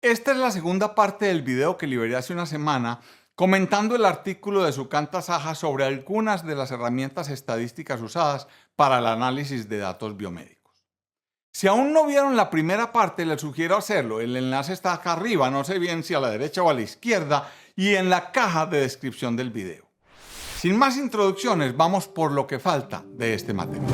Esta es la segunda parte del video que liberé hace una semana comentando el artículo de Sukanta Saha sobre algunas de las herramientas estadísticas usadas para el análisis de datos biomédicos. Si aún no vieron la primera parte, les sugiero hacerlo. El enlace está acá arriba, no sé bien si a la derecha o a la izquierda, y en la caja de descripción del video. Sin más introducciones, vamos por lo que falta de este material.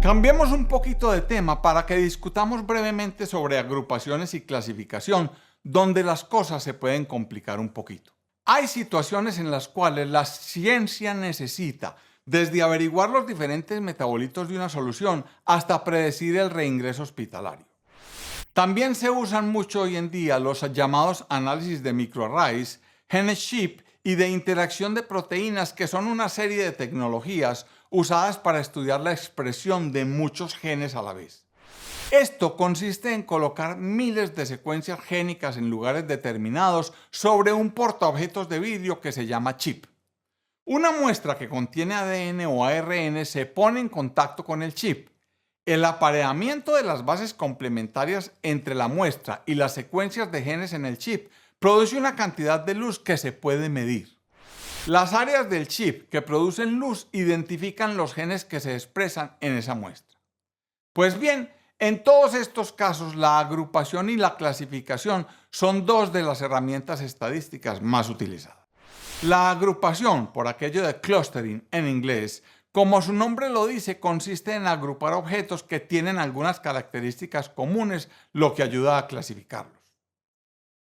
Cambiemos un poquito de tema para que discutamos brevemente sobre agrupaciones y clasificación, donde las cosas se pueden complicar un poquito. Hay situaciones en las cuales la ciencia necesita desde averiguar los diferentes metabolitos de una solución hasta predecir el reingreso hospitalario. También se usan mucho hoy en día los llamados análisis de microarrays, GeneChip y de interacción de proteínas, que son una serie de tecnologías usadas para estudiar la expresión de muchos genes a la vez. Esto consiste en colocar miles de secuencias génicas en lugares determinados sobre un portaobjetos de vidrio que se llama chip. Una muestra que contiene ADN o ARN se pone en contacto con el chip. El apareamiento de las bases complementarias entre la muestra y las secuencias de genes en el chip produce una cantidad de luz que se puede medir. Las áreas del chip que producen luz identifican los genes que se expresan en esa muestra. Pues bien, en todos estos casos, la agrupación y la clasificación son dos de las herramientas estadísticas más utilizadas. La agrupación, por aquello de clustering en inglés, como su nombre lo dice, consiste en agrupar objetos que tienen algunas características comunes, lo que ayuda a clasificarlos.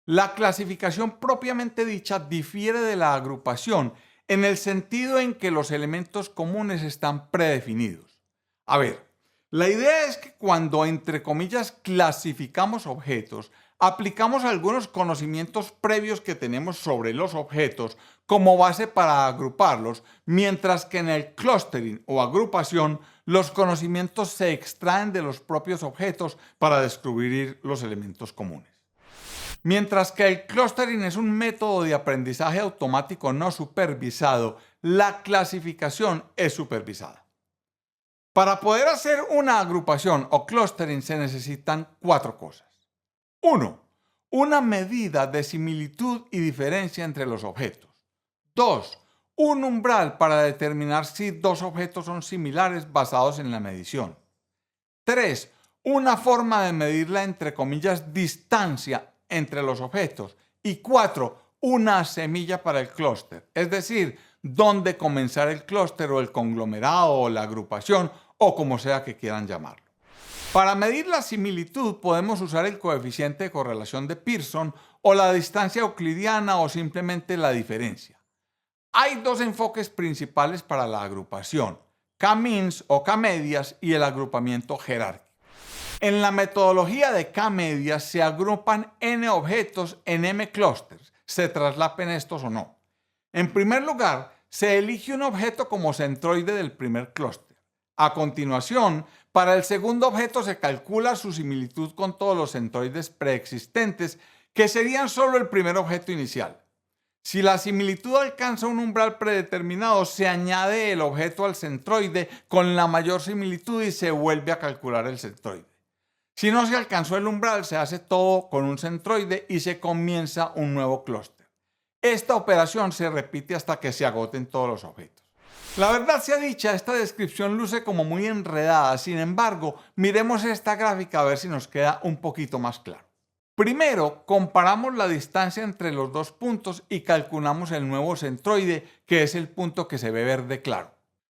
La clasificación propiamente dicha difiere de la agrupación en el sentido en que los elementos comunes están predefinidos. A ver, la idea es que cuando, entre comillas, clasificamos objetos, aplicamos algunos conocimientos previos que tenemos sobre los objetos como base para agruparlos, mientras que en el clustering o agrupación los conocimientos se extraen de los propios objetos para descubrir los elementos comunes. Mientras que el clustering es un método de aprendizaje automático no supervisado, la clasificación es supervisada. Para poder hacer una agrupación o clustering se necesitan cuatro cosas. 1. Una medida de similitud y diferencia entre los objetos. 2. Un umbral para determinar si dos objetos son similares basados en la medición. 3. Una forma de medir la, entre comillas, distancia entre los objetos. Y 4. Una semilla para el clúster, es decir, dónde comenzar el clúster o el conglomerado o la agrupación o como sea que quieran llamarlo. Para medir la similitud podemos usar el coeficiente de correlación de Pearson o la distancia euclidiana o simplemente la diferencia. Hay dos enfoques principales para la agrupación: K-means o K-medias y el agrupamiento jerárquico. En la metodología de K-medias se agrupan n objetos en m clústeres, se traslapen estos o no. En primer lugar, se elige un objeto como centroide del primer clúster. A continuación, para el segundo objeto se calcula su similitud con todos los centroides preexistentes, que serían solo el primer objeto inicial. Si la similitud alcanza un umbral predeterminado, se añade el objeto al centroide con la mayor similitud y se vuelve a calcular el centroide. Si no se alcanzó el umbral, se hace todo con un centroide y se comienza un nuevo clúster. Esta operación se repite hasta que se agoten todos los objetos. La verdad sea dicha, esta descripción luce como muy enredada. Sin embargo, miremos esta gráfica a ver si nos queda un poquito más claro. Primero, comparamos la distancia entre los dos puntos y calculamos el nuevo centroide, que es el punto que se ve verde claro.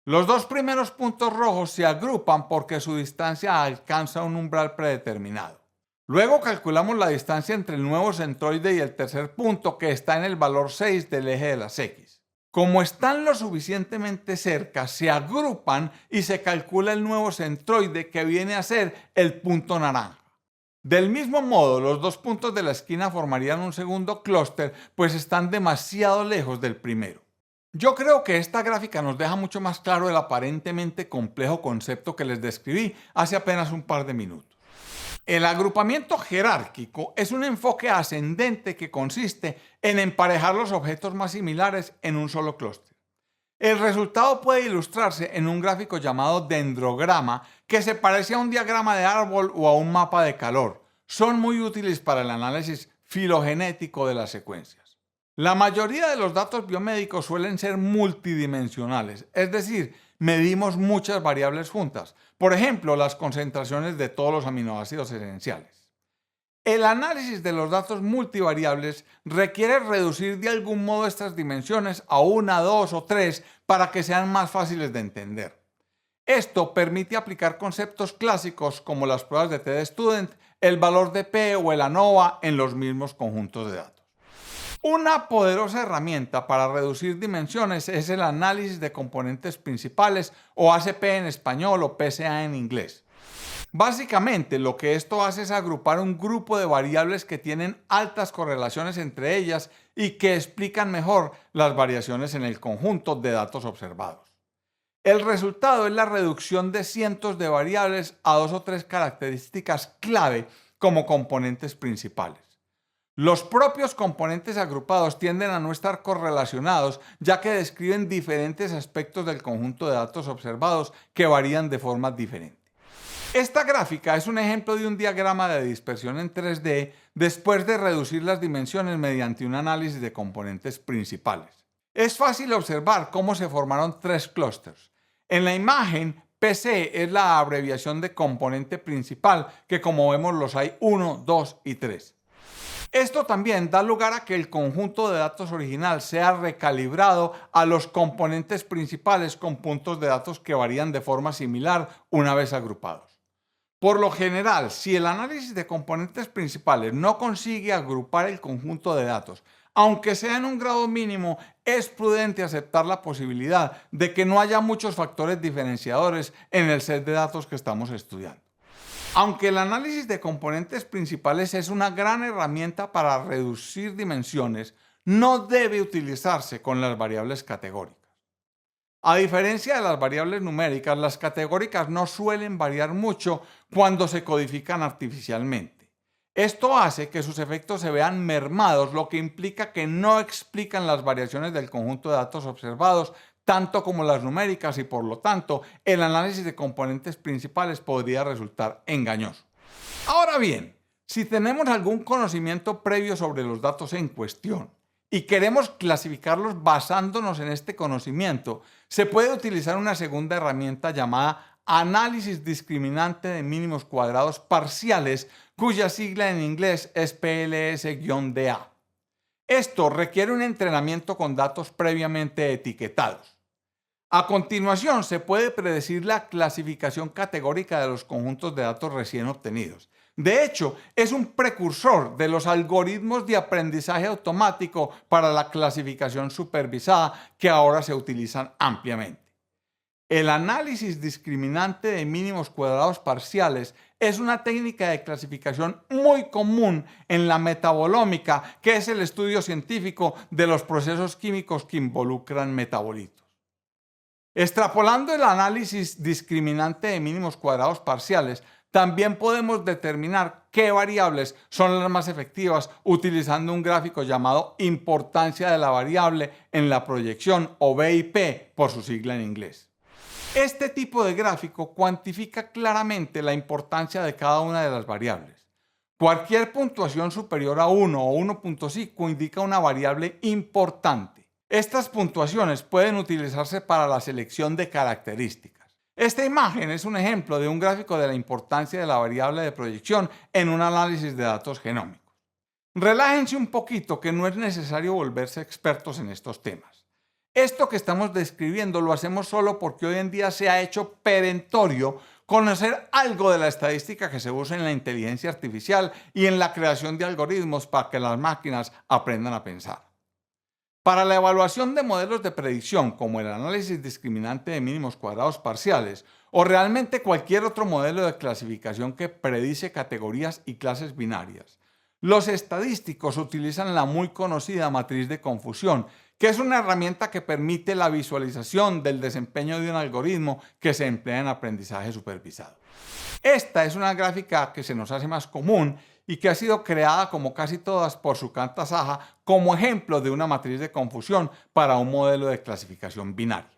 Los dos primeros puntos rojos se agrupan porque su distancia alcanza un umbral predeterminado. Luego calculamos la distancia entre el nuevo centroide y el tercer punto, que está en el valor 6 del eje de las X. Como están lo suficientemente cerca, se agrupan y se calcula el nuevo centroide, que viene a ser el punto naranja. Del mismo modo, los dos puntos de la esquina formarían un segundo clúster, pues están demasiado lejos del primero. Yo creo que esta gráfica nos deja mucho más claro el aparentemente complejo concepto que les describí hace apenas un par de minutos. El agrupamiento jerárquico es un enfoque ascendente que consiste en emparejar los objetos más similares en un solo clúster. El resultado puede ilustrarse en un gráfico llamado dendrograma, que se parece a un diagrama de árbol o a un mapa de calor. Son muy útiles para el análisis filogenético de las secuencias. La mayoría de los datos biomédicos suelen ser multidimensionales, es decir, medimos muchas variables juntas. Por ejemplo, las concentraciones de todos los aminoácidos esenciales. El análisis de los datos multivariables requiere reducir de algún modo estas dimensiones a una, dos o tres para que sean más fáciles de entender. Esto permite aplicar conceptos clásicos como las pruebas de T-Student, el valor de P o el ANOVA en los mismos conjuntos de datos. Una poderosa herramienta para reducir dimensiones es el análisis de componentes principales, o ACP en español o PCA en inglés. Básicamente, lo que esto hace es agrupar un grupo de variables que tienen altas correlaciones entre ellas y que explican mejor las variaciones en el conjunto de datos observados. El resultado es la reducción de cientos de variables a dos o tres características clave como componentes principales. Los propios componentes agrupados tienden a no estar correlacionados, ya que describen diferentes aspectos del conjunto de datos observados que varían de forma diferente. Esta gráfica es un ejemplo de un diagrama de dispersión en 3D después de reducir las dimensiones mediante un análisis de componentes principales. Es fácil observar cómo se formaron tres clústeres. En la imagen, PC es la abreviación de componente principal, que como vemos los hay 1, 2 y 3. Esto también da lugar a que el conjunto de datos original sea recalibrado a los componentes principales con puntos de datos que varían de forma similar una vez agrupados. Por lo general, si el análisis de componentes principales no consigue agrupar el conjunto de datos, aunque sea en un grado mínimo, es prudente aceptar la posibilidad de que no haya muchos factores diferenciadores en el set de datos que estamos estudiando. Aunque el análisis de componentes principales es una gran herramienta para reducir dimensiones, no debe utilizarse con las variables categóricas. A diferencia de las variables numéricas, las categóricas no suelen variar mucho cuando se codifican artificialmente. Esto hace que sus efectos se vean mermados, lo que implica que no explican las variaciones del conjunto de datos observados tanto como las numéricas y por lo tanto el análisis de componentes principales podría resultar engañoso. Ahora bien, si tenemos algún conocimiento previo sobre los datos en cuestión y queremos clasificarlos basándonos en este conocimiento, se puede utilizar una segunda herramienta llamada análisis discriminante de mínimos cuadrados parciales, cuya sigla en inglés es PLS-DA. Esto requiere un entrenamiento con datos previamente etiquetados. A continuación, se puede predecir la clasificación categórica de los conjuntos de datos recién obtenidos. De hecho, es un precursor de los algoritmos de aprendizaje automático para la clasificación supervisada que ahora se utilizan ampliamente. El análisis discriminante de mínimos cuadrados parciales es una técnica de clasificación muy común en la metabolómica, que es el estudio científico de los procesos químicos que involucran metabolitos. Extrapolando el análisis discriminante de mínimos cuadrados parciales, también podemos determinar qué variables son las más efectivas utilizando un gráfico llamado importancia de la variable en la proyección, o BIP por su sigla en inglés. Este tipo de gráfico cuantifica claramente la importancia de cada una de las variables. Cualquier puntuación superior a 1 o 1.5 indica una variable importante. Estas puntuaciones pueden utilizarse para la selección de características. Esta imagen es un ejemplo de un gráfico de la importancia de la variable de proyección en un análisis de datos genómicos. Relájense un poquito, que no es necesario volverse expertos en estos temas. Esto que estamos describiendo lo hacemos solo porque hoy en día se ha hecho perentorio conocer algo de la estadística que se usa en la inteligencia artificial y en la creación de algoritmos para que las máquinas aprendan a pensar. Para la evaluación de modelos de predicción, como el análisis discriminante de mínimos cuadrados parciales, o realmente cualquier otro modelo de clasificación que predice categorías y clases binarias, los estadísticos utilizan la muy conocida matriz de confusión, que es una herramienta que permite la visualización del desempeño de un algoritmo que se emplea en aprendizaje supervisado. Esta es una gráfica que se nos hace más común y que ha sido creada, como casi todas, por Sukanta Saha como ejemplo de una matriz de confusión para un modelo de clasificación binaria.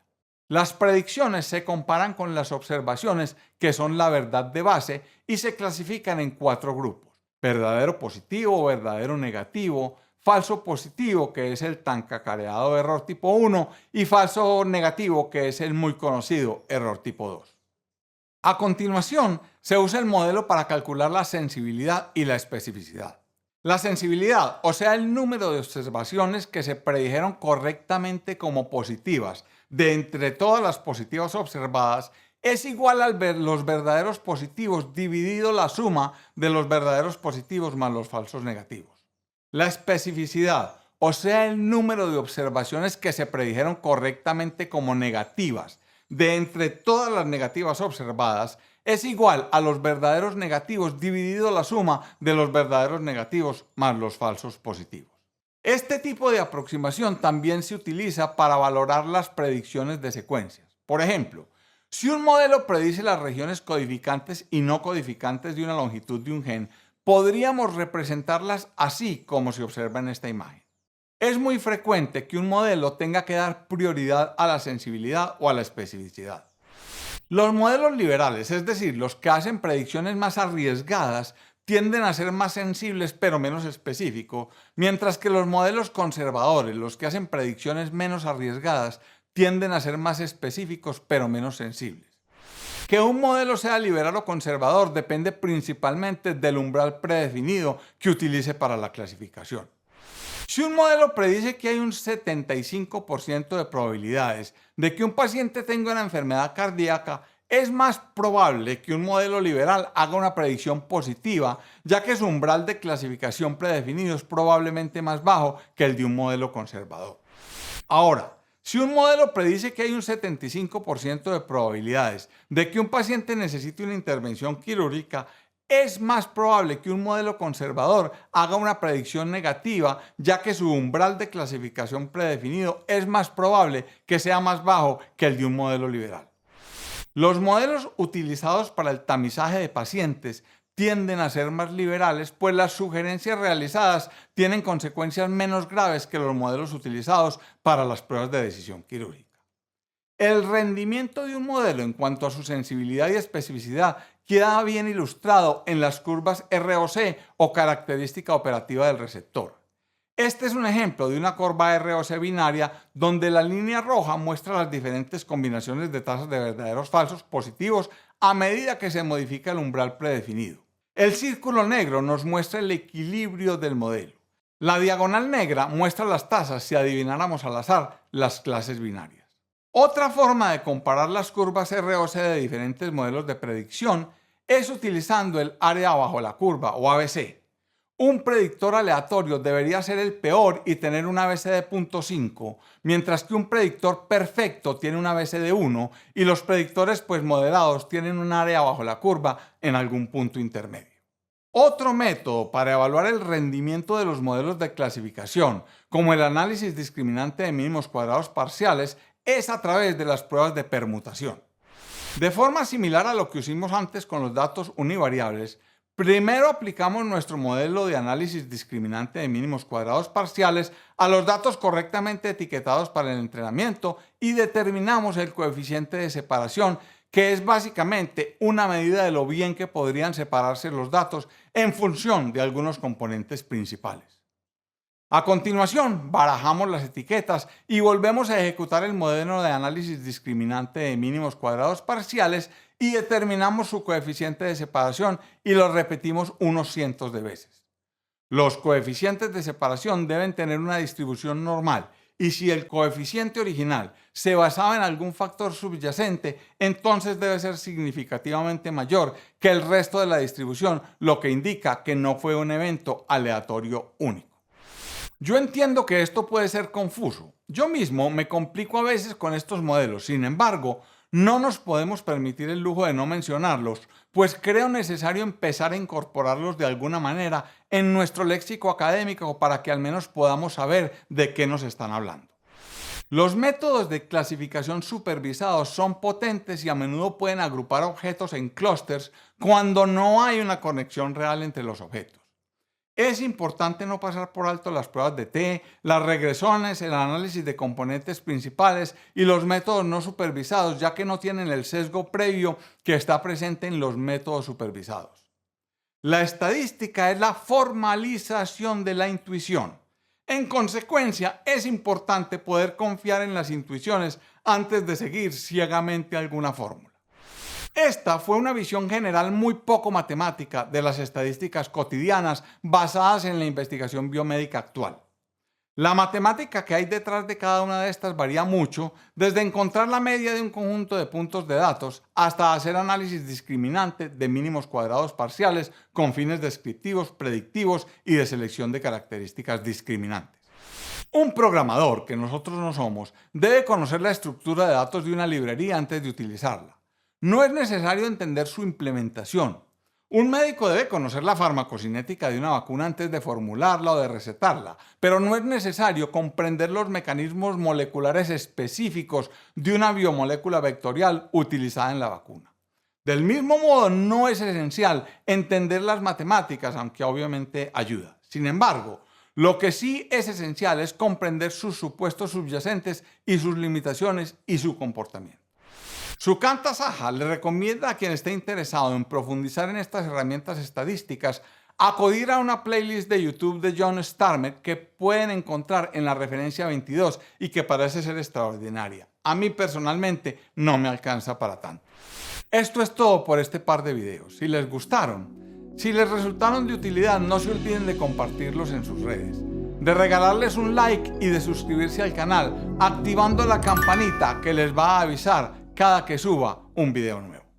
Las predicciones se comparan con las observaciones, que son la verdad de base, y se clasifican en 4 grupos: verdadero positivo, verdadero negativo, falso positivo, que es el tan cacareado error tipo 1, y falso negativo, que es el muy conocido error tipo 2. A continuación, se usa el modelo para calcular la sensibilidad y la especificidad. La sensibilidad, o sea, el número de observaciones que se predijeron correctamente como positivas de entre todas las positivas observadas, es igual a los verdaderos positivos dividido la suma de los verdaderos positivos más los falsos negativos. La especificidad, o sea, el número de observaciones que se predijeron correctamente como negativas de entre todas las negativas observadas, es igual a los verdaderos negativos dividido la suma de los verdaderos negativos más los falsos positivos. Este tipo de aproximación también se utiliza para valorar las predicciones de secuencias. Por ejemplo, si un modelo predice las regiones codificantes y no codificantes de una longitud de un gen, podríamos representarlas así como se observa en esta imagen. Es muy frecuente que un modelo tenga que dar prioridad a la sensibilidad o a la especificidad. Los modelos liberales, es decir, los que hacen predicciones más arriesgadas, tienden a ser más sensibles pero menos específicos, mientras que los modelos conservadores, los que hacen predicciones menos arriesgadas, tienden a ser más específicos pero menos sensibles. Que un modelo sea liberal o conservador depende principalmente del umbral predefinido que utilice para la clasificación. Si un modelo predice que hay un 75% de probabilidades de que un paciente tenga una enfermedad cardíaca, es más probable que un modelo liberal haga una predicción positiva, ya que su umbral de clasificación predefinido es probablemente más bajo que el de un modelo conservador. Ahora, si un modelo predice que hay un 75% de probabilidades de que un paciente necesite una intervención quirúrgica, es más probable que un modelo conservador haga una predicción negativa, ya que su umbral de clasificación predefinido es más probable que sea más bajo que el de un modelo liberal. Los modelos utilizados para el tamizaje de pacientes tienden a ser más liberales, pues las sugerencias realizadas tienen consecuencias menos graves que los modelos utilizados para las pruebas de decisión quirúrgica. El rendimiento de un modelo en cuanto a su sensibilidad y especificidad queda bien ilustrado en las curvas ROC o característica operativa del receptor. Este es un ejemplo de una curva ROC binaria donde la línea roja muestra las diferentes combinaciones de tasas de verdaderos falsos positivos a medida que se modifica el umbral predefinido. El círculo negro nos muestra el equilibrio del modelo. La diagonal negra muestra las tasas si adivináramos al azar las clases binarias. Otra forma de comparar las curvas ROC de diferentes modelos de predicción es utilizando el área bajo la curva o ABC. Un predictor aleatorio debería ser el peor y tener un ABC de 0.5, mientras que un predictor perfecto tiene un ABC de 1 y los predictores moderados tienen un área bajo la curva en algún punto intermedio. Otro método para evaluar el rendimiento de los modelos de clasificación, como el análisis discriminante de mínimos cuadrados parciales, es a través de las pruebas de permutación. De forma similar a lo que hicimos antes con los datos univariables, primero aplicamos nuestro modelo de análisis discriminante de mínimos cuadrados parciales a los datos correctamente etiquetados para el entrenamiento y determinamos el coeficiente de separación, que es básicamente una medida de lo bien que podrían separarse los datos en función de algunos componentes principales. A continuación, barajamos las etiquetas y volvemos a ejecutar el modelo de análisis discriminante de mínimos cuadrados parciales y determinamos su coeficiente de separación y lo repetimos unos cientos de veces. Los coeficientes de separación deben tener una distribución normal y si el coeficiente original se basaba en algún factor subyacente, entonces debe ser significativamente mayor que el resto de la distribución, lo que indica que no fue un evento aleatorio único. Yo entiendo que esto puede ser confuso. Yo mismo me complico a veces con estos modelos. Sin embargo, no nos podemos permitir el lujo de no mencionarlos, pues creo necesario empezar a incorporarlos de alguna manera en nuestro léxico académico para que al menos podamos saber de qué nos están hablando. Los métodos de clasificación supervisados son potentes y a menudo pueden agrupar objetos en clústeres cuando no hay una conexión real entre los objetos. Es importante no pasar por alto las pruebas de T, las regresiones, el análisis de componentes principales y los métodos no supervisados, ya que no tienen el sesgo previo que está presente en los métodos supervisados. La estadística es la formalización de la intuición. En consecuencia, es importante poder confiar en las intuiciones antes de seguir ciegamente alguna fórmula. Esta fue una visión general muy poco matemática de las estadísticas cotidianas basadas en la investigación biomédica actual. La matemática que hay detrás de cada una de estas varía mucho, desde encontrar la media de un conjunto de puntos de datos hasta hacer análisis discriminante de mínimos cuadrados parciales con fines descriptivos, predictivos y de selección de características discriminantes. Un programador, que nosotros no somos, debe conocer la estructura de datos de una librería antes de utilizarla. No es necesario entender su implementación. Un médico debe conocer la farmacocinética de una vacuna antes de formularla o de recetarla, pero no es necesario comprender los mecanismos moleculares específicos de una biomolécula vectorial utilizada en la vacuna. Del mismo modo, no es esencial entender las matemáticas, aunque obviamente ayuda. Sin embargo, lo que sí es esencial es comprender sus supuestos subyacentes y sus limitaciones y su comportamiento. Sukanta Saha le recomienda a quien esté interesado en profundizar en estas herramientas estadísticas acudir a una playlist de YouTube de John Starmer que pueden encontrar en la referencia 22 y que parece ser extraordinaria. A mí personalmente no me alcanza para tanto. Esto es todo por este par de videos. Si les gustaron, si les resultaron de utilidad, no se olviden de compartirlos en sus redes, de regalarles un like y de suscribirse al canal activando la campanita que les va a avisar cada que suba un video nuevo.